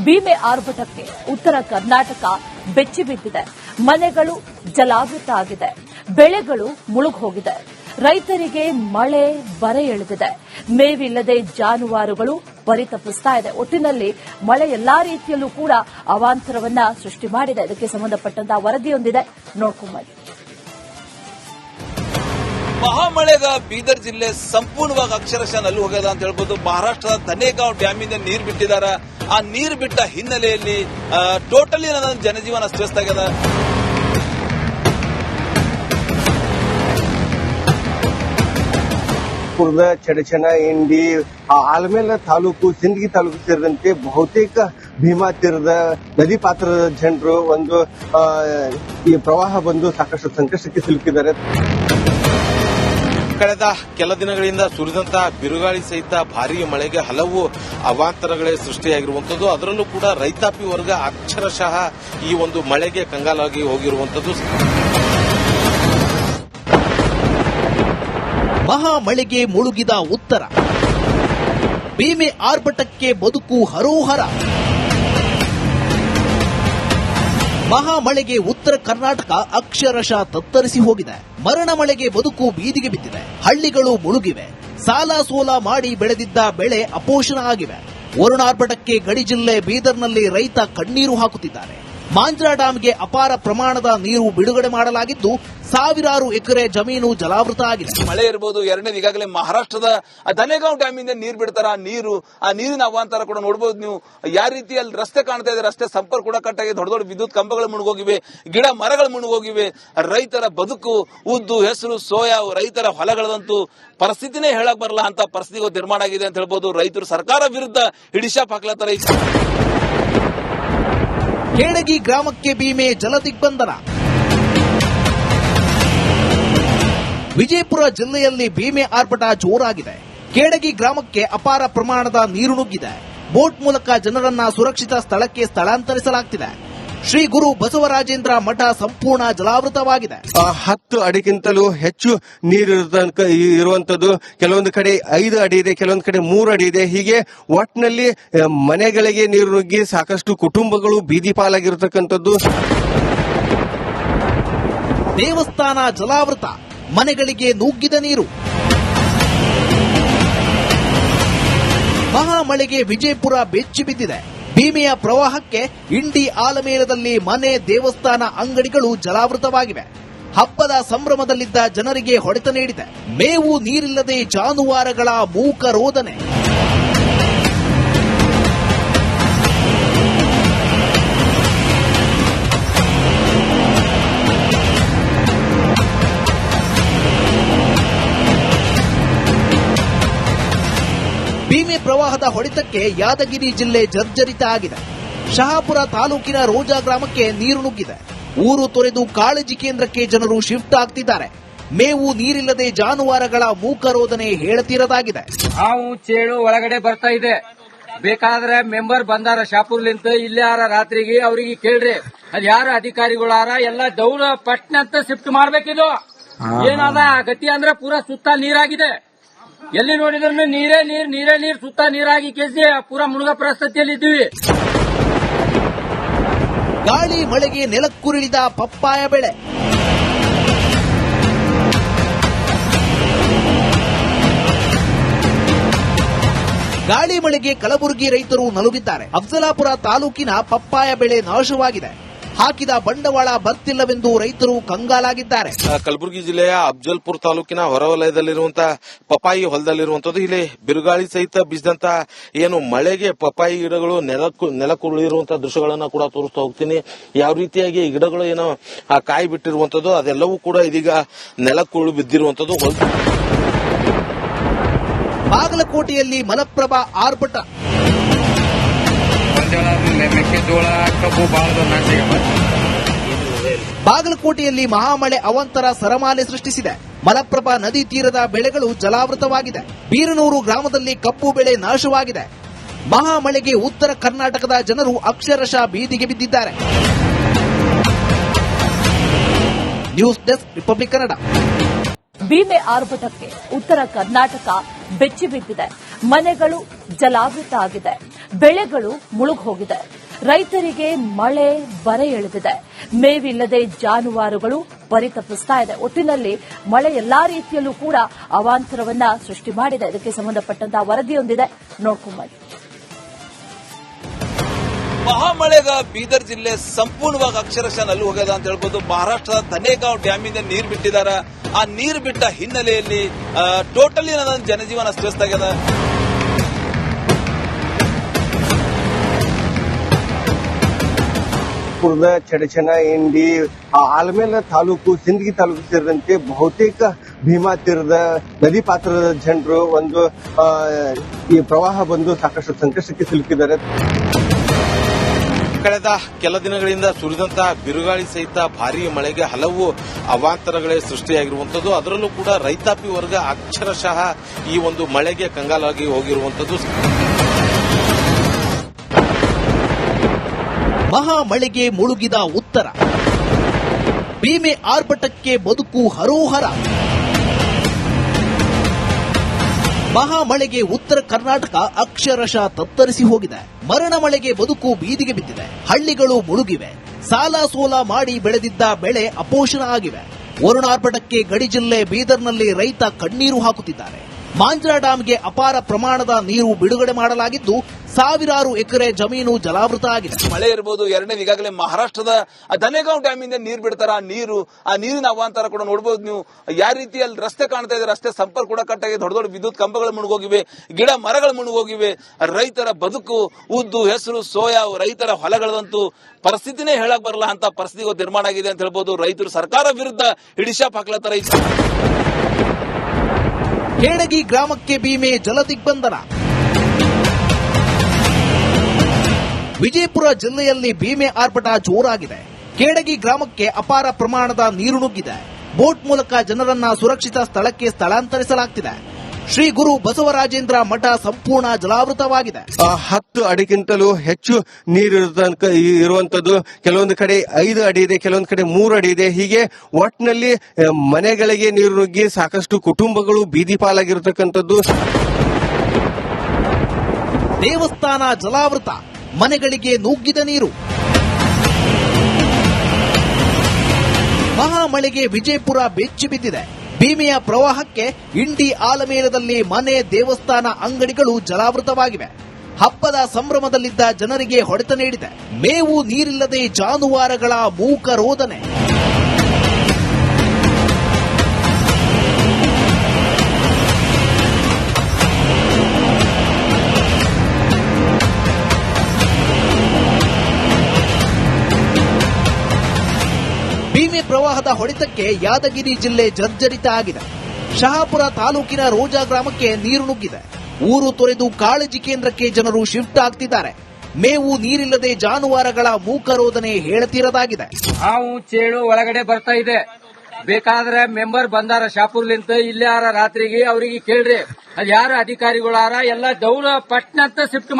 ಭೀಮೆ ಆರ್ಭಟಕ್ಕೆ ಉತ್ತರ ಕರ್ನಾಟಕ ಬೆಚ್ಚಿ ಬಿದ್ದಿದೆ. ಮನೆಗಳು ಜಲಾವೃತ ಆಗಿದೆ, ಬೆಳೆಗಳು ಮುಳುಗಿ ಹೋಗಿದೆ. ರೈತರಿಗೆ ಮಳೆ ಬರೆ ಎಳೆದಿದೆ. ಮೇವಿಲ್ಲದೆ ಜಾನುವಾರುಗಳು ಪರಿತಪಿಸ್ತಾ ಇದೆ. ಒಟ್ಟಿನಲ್ಲಿ ಮಳೆ ಎಲ್ಲಾ ರೀತಿಯಲ್ಲೂ ಕೂಡ ಅವಾಂತರವನ್ನ ಸೃಷ್ಟಿ ಮಾಡಿದೆ. ಇದಕ್ಕೆ ಸಂಬಂಧಪಟ್ಟಂತಹ ವರದಿಯೊಂದಿದೆ, ನೋಡ್ಕೊಂಬನ್ನಿ. ಮಹಾಮಳೆಗ ಬೀದರ್ ಜಿಲ್ಲೆ ಸಂಪೂರ್ಣವಾಗಿ ಅಕ್ಷರಶಃ ನಲ್ಲಿ ಹೋಗ್ಯದ ಅಂತ ಹೇಳ್ಬೋದು. ಮಹಾರಾಷ್ಟ್ರದ ತನೇಗಾಂವ್ ಡ್ಯಾಮಿಂದ ನೀರು ಬಿಟ್ಟಿದ್ದಾರೆ. ಆ ನೀರು ಬಿಟ್ಟ ಹಿನ್ನೆಲೆಯಲ್ಲಿ ಟೋಟಲಿ ನನ್ನ ಜನಜೀವನ ಅಸ್ತವ್ಯಸ್ತ ಆಗ್ಯದ. ಚಡಚಣ, ಇಂಡಿ, ಆಲಮೇಲ ತಾಲೂಕು, ಸಿಂದಗಿ ತಾಲೂಕು ಸೇರಿದಂತೆ ಬಹುತೇಕ ಭೀಮಾ ತೀರದ ನದಿ ಪಾತ್ರದ ಜನರು ಈ ಪ್ರವಾಹ ಬಂದು ಸಾಕಷ್ಟು ಸಂಕಷ್ಟಕ್ಕೆ ಸಿಲುಕಿದ್ದಾರೆ. ಕಳೆದ ಕೆಲ ದಿನಗಳಿಂದ ಸುರಿದಂತಹ ಬಿರುಗಾಳಿ ಸಹಿತ ಭಾರೀ ಮಳೆಗೆ ಹಲವು ಅವಾಂತರಗಳೇ ಸೃಷ್ಟಿಯಾಗಿರುವಂತದ್ದು. ಅದರಲ್ಲೂ ಕೂಡ ರೈತಾಪಿ ವರ್ಗ ಅಕ್ಷರಶಃ ಈ ಒಂದು ಮಳೆಗೆ ಕಂಗಾಲಾಗಿ ಹೋಗಿರುವಂತದ್ದು. ಮಹಾಮಳೆಗೆ ಮುಳುಗಿದ ಉತ್ತರ, ಭೀಮೆ ಆರ್ಭಟಕ್ಕೆ ಬದುಕು ಹರೋಹರ. ಮಹಾಮಳೆಗೆ ಉತ್ತರ ಕರ್ನಾಟಕ ಅಕ್ಷರಶಃ ತತ್ತರಿಸಿ ಹೋಗಿದೆ. ಮರಣ ಮಳೆಗೆ ಬದುಕು ಬೀದಿಗೆ ಬಿದ್ದಿದೆ. ಹಳ್ಳಿಗಳು ಮುಳುಗಿವೆ. ಸಾಲ ಸೋಲ ಮಾಡಿ ಬೆಳೆದಿದ್ದ ಬೆಳೆ ಅಪೋಷಣ ಆಗಿವೆ. ವರುಣಾರ್ಭಟಕ್ಕೆ ಗಡಿ ಜಿಲ್ಲೆ ಬೀದರ್ನಲ್ಲಿ ರೈತ ಕಣ್ಣೀರು ಹಾಕುತ್ತಿದ್ದಾರೆ. ಮಾಂಜ್ರಾ ಡ್ಯಾಂಗೆ ಅಪಾರ ಪ್ರಮಾಣದ ನೀರು ಬಿಡುಗಡೆ ಮಾಡಲಾಗಿದ್ದು, ಸಾವಿರಾರು ಎಕರೆ ಜಮೀನು ಜಲಾವೃತ ಆಗಿದೆ. ಮಳೆ ಇರಬಹುದು. ಎರಡನೇದು ಈಗಾಗಲೇ ಮಹಾರಾಷ್ಟ್ರದ ತನೇಗಾಂವ್ ಡ್ಯಾಮಿಂದ ನೀರು ಬಿಡ್ತಾರ. ಆ ನೀರಿನ ಅವಾಂತರ ಕೂಡ ನೋಡಬಹುದು ನೀವು. ಯಾವ ರೀತಿ ಅಲ್ಲಿ ರಸ್ತೆ ಕಾಣ್ತಾ ಇದೆ, ರಸ್ತೆ ಸಂಪರ್ಕ ಕೂಡ ಕಟ್ಟಾಗಿ ದೊಡ್ಡ ದೊಡ್ಡ ವಿದ್ಯುತ್ ಕಂಬಗಳು ಮುಳುಗೋಗಿವೆ, ಗಿಡ ಮರಗಳು ಮುಳುಗೋಗಿವೆ. ರೈತರ ಬದುಕು, ಉದ್ದು, ಹೆಸರು, ಸೋಯಾ, ರೈತರ ಹೊಲಗಳದಂತೂ ಪರಿಸ್ಥಿತಿನೇ ಹೇಳಕ್ ಬರಲ್ಲ ಅಂತ ಪರಿಸ್ಥಿತಿ ನಿರ್ಮಾಣ ಆಗಿದೆ ಅಂತ ಹೇಳ್ಬೋದು. ರೈತರು ಸರ್ಕಾರ ವಿರುದ್ಧ ಹಿಡಿಶಾಪ್ ಹಾಕ್ಲತ್ತಾರೆ. ಕೇಳಗಿ ಗ್ರಾಮಕ್ಕೆ ಭೀಮೆ ಜಲದಿಗ್ಬಂಧನ. ವಿಜಯಪುರ ಜಿಲ್ಲೆಯಲ್ಲಿ ಭೀಮೆ ಆರ್ಭಟ ಜೋರಾಗಿದೆ. ಕೇಳಗಿ ಗ್ರಾಮಕ್ಕೆ ಅಪಾರ ಪ್ರಮಾಣದ ನೀರು ನುಗ್ಗಿದೆ. ಬೋಟ್ ಮೂಲಕ ಜನರನ್ನ ಸುರಕ್ಷಿತ ಸ್ಥಳಕ್ಕೆ ಸ್ಥಳಾಂತರಿಸಲಾಗುತ್ತಿದೆ. ಶ್ರೀ ಗುರು ಬಸವರಾಜೇಂದ್ರ ಮಠ ಸಂಪೂರ್ಣ ಜಲಾವೃತವಾಗಿದೆ. 10 ಅಡಿಗಿಂತಲೂ ಹೆಚ್ಚು ನೀರು ಇರುವಂತದ್ದು. ಕೆಲವೊಂದು ಕಡೆ 5 ಅಡಿ ಇದೆ, ಕೆಲವೊಂದು ಕಡೆ 3 ಅಡಿ ಇದೆ. ಹೀಗೆ ಒಟ್ಟಿನಲ್ಲಿ ಮನೆಗಳಿಗೆ ನೀರು ನುಗ್ಗಿ ಸಾಕಷ್ಟು ಕುಟುಂಬಗಳು ಬೀದಿ ಪಾಲಾಗಿರತಕ್ಕಂಥದ್ದು. ದೇವಸ್ಥಾನ ಜಲಾವೃತ, ಮನೆಗಳಿಗೆ ನುಗ್ಗಿದ ನೀರು. ಮಹಾಮಳೆಗೆ ವಿಜಯಪುರ ಬೆಚ್ಚಿ ಬಿದ್ದಿದೆ. ಭೀಮೆಯ ಪ್ರವಾಹಕ್ಕೆ ಇಂಡಿ, ಆಲಮೇಲದಲ್ಲಿ ಮನೆ, ದೇವಸ್ಥಾನ, ಅಂಗಡಿಗಳು ಜಲಾವೃತವಾಗಿವೆ. ಹಬ್ಬದ ಸಂಭ್ರಮದಲ್ಲಿದ್ದ ಜನರಿಗೆ ಹೊಡೆತ ನೀಡಿದೆ. ಮೇವು ನೀರಿಲ್ಲದೆ ಜಾನುವಾರುಗಳ ಮೂಕ ರೋದನೆ. ಭೀಮೆ ಪ್ರವಾಹದ ಹೊಡೆತಕ್ಕೆ ಯಾದಗಿರಿ ಜಿಲ್ಲೆ ಜರ್ಜರಿತ ಆಗಿದೆ. ಶಹಾಪುರ ತಾಲೂಕಿನ ರೋಜಾ ಗ್ರಾಮಕ್ಕೆ ನೀರು ನುಗ್ಗಿದೆ. ಊರು ತೊರೆದು ಕಾಳಜಿ ಕೇಂದ್ರಕ್ಕೆ ಜನರು ಶಿಫ್ಟ್ ಆಗ್ತಿದ್ದಾರೆ. ಮೇವು ನೀರಿಲ್ಲದೆ ಜಾನುವಾರುಗಳ ಮೂಕರೋದನೆ ಹೇಳತೀರದಾಗಿದೆ. ಹಾವು ಚೇಳು ಒಳಗಡೆ ಬರ್ತಾ ಇದೆ. ಬೇಕಾದ್ರೆ ಮೆಂಬರ್ ಬಂದಾರ ಶಾಪುರ್ಲಿಂತ, ಇಲ್ಲಿ ಯಾರ ರಾತ್ರಿಗೆ ಅವ್ರಿಗೆ ಕೇಳ್ರಿ. ಅದ್ ಯಾರ ಅಧಿಕಾರಿಗಳಾರ ಎಲ್ಲ ದೌಡ ಪಟ್ನ ಅಂತ ಶಿಫ್ಟ್ ಮಾಡ್ಬೇಕಿದು. ಏನಾದ ಗತಿ ಅಂದ್ರೆ ಪೂರಾ ಸುತ್ತ ನೀರಾಗಿದೆ. ಎಲ್ಲಿ ನೋಡಿದ್ರು ನೀರೇ ನೀರು ಸುತ್ತ ನೀರಾಗಿ ಕೇಸಿ ಪೂರಾ ಮುಳುಗ ಪರಿಸ್ಥಿತಿಯಲ್ಲಿ ಇದ್ದೀವಿ. ಗಾಳಿ ಮಳೆಗೆ ನೆಲಕ್ಕುರುಳಿದ ಪಪ್ಪಾಯ ಬೆಳೆ. ಗಾಳಿ ಮಳೆಗೆ ಕಲಬುರಗಿ ರೈತರು ನಲುಗಿದ್ದಾರೆ. ಅಫಜಲಾಪುರ ತಾಲೂಕಿನ ಪಪ್ಪಾಯ ಬೆಳೆ ನಾಶವಾಗಿದೆ. ಹಾಕಿದ ಬಂಡವಾಳ ಬರ್ತಿಲ್ಲವೆಂದು ರೈತರು ಕಂಗಾಲಾಗಿದ್ದಾರೆ. ಕಲಬುರಗಿ ಜಿಲ್ಲೆಯ ಅಫಜಲ್ಪುರ ತಾಲೂಕಿನ ಹೊರವಲಯದಲ್ಲಿರುವಂತಹ ಪಪಾಯಿ ಹೊಲದಲ್ಲಿರುವಂತದ್ದು. ಇಲ್ಲಿ ಬಿರುಗಾಳಿ ಸಹಿತ ಬೀಸಿದಂತ ಏನು ಮಳೆಗೆ ಪಪಾಯಿ ಗಿಡಗಳು ನೆಲಕ್ಕುರುಳಿರುವಂತಹ ದೃಶ್ಯಗಳನ್ನ ಕೂಡ ತೋರಿಸ್ತಾ ಹೋಗ್ತೀನಿ. ಯಾವ ರೀತಿಯಾಗಿ ಈ ಗಿಡಗಳು ಏನೋ ಕಾಯಿ ಬಿಟ್ಟಿರುವಂತದ್ದು ಅದೆಲ್ಲವೂ ಕೂಡ ಇದೀಗ ನೆಲಕ್ಕುರುಳು ಬಿದ್ದಿರುವಂತದ್ದು. ಬಾಗಲಕೋಟೆಯಲ್ಲಿ ಮಲಪ್ರಭಾ ಆರ್ಭಟ. ಬಾಗಲಕೋಟೆಯಲ್ಲಿ ಮಹಾಮಳೆ ಅವಾಂತರ ಸರಮಾಲೆ ಸೃಷ್ಟಿಸಿದೆ. ಮಲಪ್ರಭಾ ನದಿ ತೀರದ ಬೆಳೆಗಳು ಜಲಾವೃತವಾಗಿದೆ. ಬೀರನೂರು ಗ್ರಾಮದಲ್ಲಿ ಕಬ್ಬು ಬೆಳೆ ನಾಶವಾಗಿದೆ. ಮಹಾಮಳೆಗೆ ಉತ್ತರ ಕರ್ನಾಟಕದ ಜನರು ಅಕ್ಷರಶಃ ಬೀದಿಗೆ ಬಿದ್ದಿದ್ದಾರೆ. News desk, Republic Kannada. Bhima ಆರ್ಭಟಕ್ಕೆ ಉತ್ತರ ಕರ್ನಾಟಕ ಬೆಚ್ಚಿ ಬಿದ್ದಿದೆ. ಮನೆಗಳು ಜಲಾವೃತ ಆಗಿದೆ, ಬೆಳೆಗಳು ಮುಳುಗಿ ಹೋಗಿದೆ. ರೈತರಿಗೆ ಮಳೆ ಬರೆ ಎಳೆದಿದೆ. ಮೇವಿಲ್ಲದೆ ಜಾನುವಾರುಗಳು ಪರಿತಪಿಸ್ತಾ ಇದೆ. ಒಟ್ಟಿನಲ್ಲಿ ಮಳೆ ಎಲ್ಲಾ ರೀತಿಯಲ್ಲೂ ಕೂಡ ಅವಾಂತರವನ್ನ ಸೃಷ್ಟಿ ಮಾಡಿದೆ. ಇದಕ್ಕೆ ಸಂಬಂಧಪಟ್ಟಂತಹ ವರದಿಯೊಂದಿದೆ, ನೋಡ್ಕೊಂಬನ್ನಿ. ಮಹಾಮಳೆಗ ಬೀದರ್ ಜಿಲ್ಲೆ ಸಂಪೂರ್ಣವಾಗಿ ಅಕ್ಷರಶಃ ನಲ್ಲಿ ಹೋಗ್ಯದ ಅಂತ ಹೇಳ್ಬೋದು. ಮಹಾರಾಷ್ಟ್ರದ ಧನೇಗಾಂವ್ ಡ್ಯಾಮಿಂದ ನೀರು ಬಿಟ್ಟಿದ್ದಾರೆ. ಆ ನೀರು ಬಿಟ್ಟ ಹಿನ್ನೆಲೆಯಲ್ಲಿ ಟೋಟಲಿ ಜನಜೀವನ ಅಸ್ತವ್ಯಸ್ತ ಆಗ್ಯದ. ಪುರದ ಚಡಚಣ ಇಂಡಿ ಆಲ್ಮೇಲ ತಾಲೂಕು ಸಿಂದಗಿ ತಾಲೂಕು ಸೇರಿದಂತೆ ಬಹುತೇಕ ಭೀಮಾ ತೀರದ ನದಿ ಪಾತ್ರದ ಜನರು ಈ ಪ್ರವಾಹ ಬಂದು ಸಾಕಷ್ಟು ಸಂಕಷ್ಟಕ್ಕೆ ಸಿಲುಕಿದ್ದಾರೆ. ಕಳೆದ ಕೆಲ ದಿನಗಳಿಂದ ಸುರಿದಂತಹ ಬಿರುಗಾಳಿ ಸಹಿತ ಭಾರೀ ಮಳೆಗೆ ಹಲವು ಅವಾಂತರಗಳೇ ಸೃಷ್ಟಿಯಾಗಿರುವಂತದ್ದು. ಅದರಲ್ಲೂ ಕೂಡ ರೈತಾಪಿ ವರ್ಗ ಅಕ್ಷರಶಃ ಈ ಒಂದು ಮಳೆಗೆ ಕಂಗಾಲಾಗಿ ಹೋಗಿರುವಂತದ್ದು. ಮಹಾಮಳೆಗೆ ಮುಳುಗಿದ ಉತ್ತರ, ಭೀಮೆ ಆರ್ಭಟಕ್ಕೆ ಬದುಕು ಹರೋಹರ. ಮಹಾಮಳೆಗೆ ಉತ್ತರ ಕರ್ನಾಟಕ ಅಕ್ಷರಶಃ ತತ್ತರಿಸಿ ಹೋಗಿದೆ. ಮರಣ ಮಳೆಗೆ ಬದುಕು ಬೀದಿಗೆ ಬಿದ್ದಿದೆ. ಹಳ್ಳಿಗಳು ಮುಳುಗಿವೆ. ಸಾಲ ಸೋಲ ಮಾಡಿ ಬೆಳೆದಿದ್ದ ಬೆಳೆ ಅಪೋಷಣ ಆಗಿವೆ. ವರುಣಾರ್ಭಟಕ್ಕೆ ಗಡಿ ಜಿಲ್ಲೆ ಬೀದರ್ನಲ್ಲಿ ರೈತ ಕಣ್ಣೀರು ಹಾಕುತ್ತಿದ್ದಾರೆ. ಮಾಂಜ್ರಾ ಡ್ಯಾಂಗೆ ಅಪಾರ ಪ್ರಮಾಣದ ನೀರು ಬಿಡುಗಡೆ ಮಾಡಲಾಗಿದ್ದು ಸಾವಿರಾರು ಎಕರೆ ಜಮೀನು ಜಲಾವೃತ ಆಗಿದೆ. ಮಳೆ ಇರಬಹುದು. ಎರಡನೇದು ಈಗಾಗಲೇ ಮಹಾರಾಷ್ಟ್ರದ ಧನೇಗಾಂವ್ ಡ್ಯಾಮಿಂದ ನೀರು ಬಿಡ್ತಾರೆ. ಆ ನೀರಿನ ಅವಾಂತರ ಕೂಡ ನೋಡಬಹುದು ನೀವು. ಯಾವ ರೀತಿ ಅಲ್ಲಿ ರಸ್ತೆ ಕಾಣ್ತಾ ಇದೆ, ರಸ್ತೆ ಸಂಪರ್ಕ ಕೂಡ ಕಟ್ಟಾಗಿ ದೊಡ್ಡ ದೊಡ್ಡ ವಿದ್ಯುತ್ ಕಂಬಗಳು ಮುಳುಗೋಗಿವೆ, ಗಿಡ ಮರಗಳು ಮುಳುಗೋಗಿವೆ. ರೈತರ ಬದುಕು, ಉದ್ದು, ಹೆಸರು, ಸೋಯಾ, ರೈತರ ಹೊಲಗಳದಂತೂ ಪರಿಸ್ಥಿತಿನೇ ಹೇಳಕ್ ಬರಲ್ಲ ಅಂತ ಪರಿಸ್ಥಿತಿ ನಿರ್ಮಾಣ ಆಗಿದೆ ಅಂತ ಹೇಳ್ಬೋದು. ರೈತರು ಸರ್ಕಾರ ವಿರುದ್ಧ ಹಿಡಿಶಾಪ್ ಹಾಕ್ಲತ್ತಾರ. ಕೇಡಗಿ ಗ್ರಾಮಕ್ಕೆ ಭೀಮೆ ಜಲದಿಗ್ಬಂಧನ. ವಿಜಯಪುರ ಜಿಲ್ಲೆಯಲ್ಲಿ ಭೀಮೆ ಆರ್ಭಟ ಜೋರಾಗಿದೆ. ಕೇಡಗಿ ಗ್ರಾಮಕ್ಕೆ ಅಪಾರ ಪ್ರಮಾಣದ ನೀರು ನುಗ್ಗಿದೆ. ಬೋಟ್ ಮೂಲಕ ಜನರನ್ನ ಸುರಕ್ಷಿತ ಸ್ಥಳಕ್ಕೆ ಸ್ಥಳಾಂತರಿಸಲಾಗುತ್ತಿದೆ. ಶ್ರೀ ಗುರು ಬಸವರಾಜೇಂದ್ರ ಮಠ ಸಂಪೂರ್ಣ ಜಲಾವೃತವಾಗಿದೆ. 10 ಅಡಿಗಿಂತಲೂ ಹೆಚ್ಚು ನೀರು ಇರುವಂತದ್ದು. ಕೆಲವೊಂದು ಕಡೆ 5 ಅಡಿ ಇದೆ, ಕೆಲವೊಂದು ಕಡೆ 3 ಅಡಿ ಇದೆ. ಹೀಗೆ ಒಟ್ಟಿನಲ್ಲಿ ಮನೆಗಳಿಗೆ ನೀರು ನುಗ್ಗಿ ಸಾಕಷ್ಟು ಕುಟುಂಬಗಳು ಬೀದಿ ಪಾಲಾಗಿರತಕ್ಕಂಥದ್ದು. ದೇವಸ್ಥಾನ ಜಲಾವೃತ, ಮನೆಗಳಿಗೆ ನುಗ್ಗಿದ ನೀರು. ಮಹಾಮಳೆಗೆ ವಿಜಯಪುರ ಬೆಚ್ಚಿ ಬಿದ್ದಿದೆ. ಭೀಮೆಯ ಪ್ರವಾಹಕ್ಕೆ ಇಂಡಿ ಆಲಮೇಲದಲ್ಲಿ ಮನೆ, ದೇವಸ್ಥಾನ, ಅಂಗಡಿಗಳು ಜಲಾವೃತವಾಗಿವೆ. ಹಬ್ಬದ ಸಂಭ್ರಮದಲ್ಲಿದ್ದ ಜನರಿಗೆ ಹೊಡೆತ ನೀಡಿದೆ. ಮೇವು ನೀರಿಲ್ಲದೆ ಜಾನುವಾರುಗಳ ಮೂಕ ರೋದನೆ. ಭೀಮೆ ಪ್ರವಾಹದ ಹೊಡೆತಕ್ಕೆ ಯಾದಗಿರಿ ಜಿಲ್ಲೆ ಜರ್ಜರಿತ ಆಗಿದೆ. ಶಹಾಪುರ ತಾಲೂಕಿನ ರೋಜಾ ಗ್ರಾಮಕ್ಕೆ ನೀರು ನುಗ್ಗಿದೆ. ಊರು ತೊರೆದು ಕಾಳಜಿ ಕೇಂದ್ರಕ್ಕೆ ಜನರು ಶಿಫ್ಟ್ ಆಗ್ತಿದ್ದಾರೆ. ಮೇವು ನೀರಿಲ್ಲದೆ ಜಾನುವಾರುಗಳ ಮೂಕರೋದನೆ ಹೇಳತೀರದಾಗಿದೆ. ಹಾವು ಚೇಳು ಒಳಗಡೆ ಬರ್ತಾ ಇದೆ. ಬೇಕಾದ್ರೆ ಮೆಂಬರ್ ಬಂದಾರ ಶಾಪುರ್ಲಿಂತ, ಇಲ್ಲಾರ ರಾತ್ರಿಗೆ ಅವ್ರಿಗೆ ಕೇಳ್ರಿ. ಅದ್ ಯಾರು ಅಧಿಕಾರಿಗಳಾರ ಎಲ್ಲ ದೌಡ ಪಟ್ನ ಅಂತ ಶಿಫ್ಟ್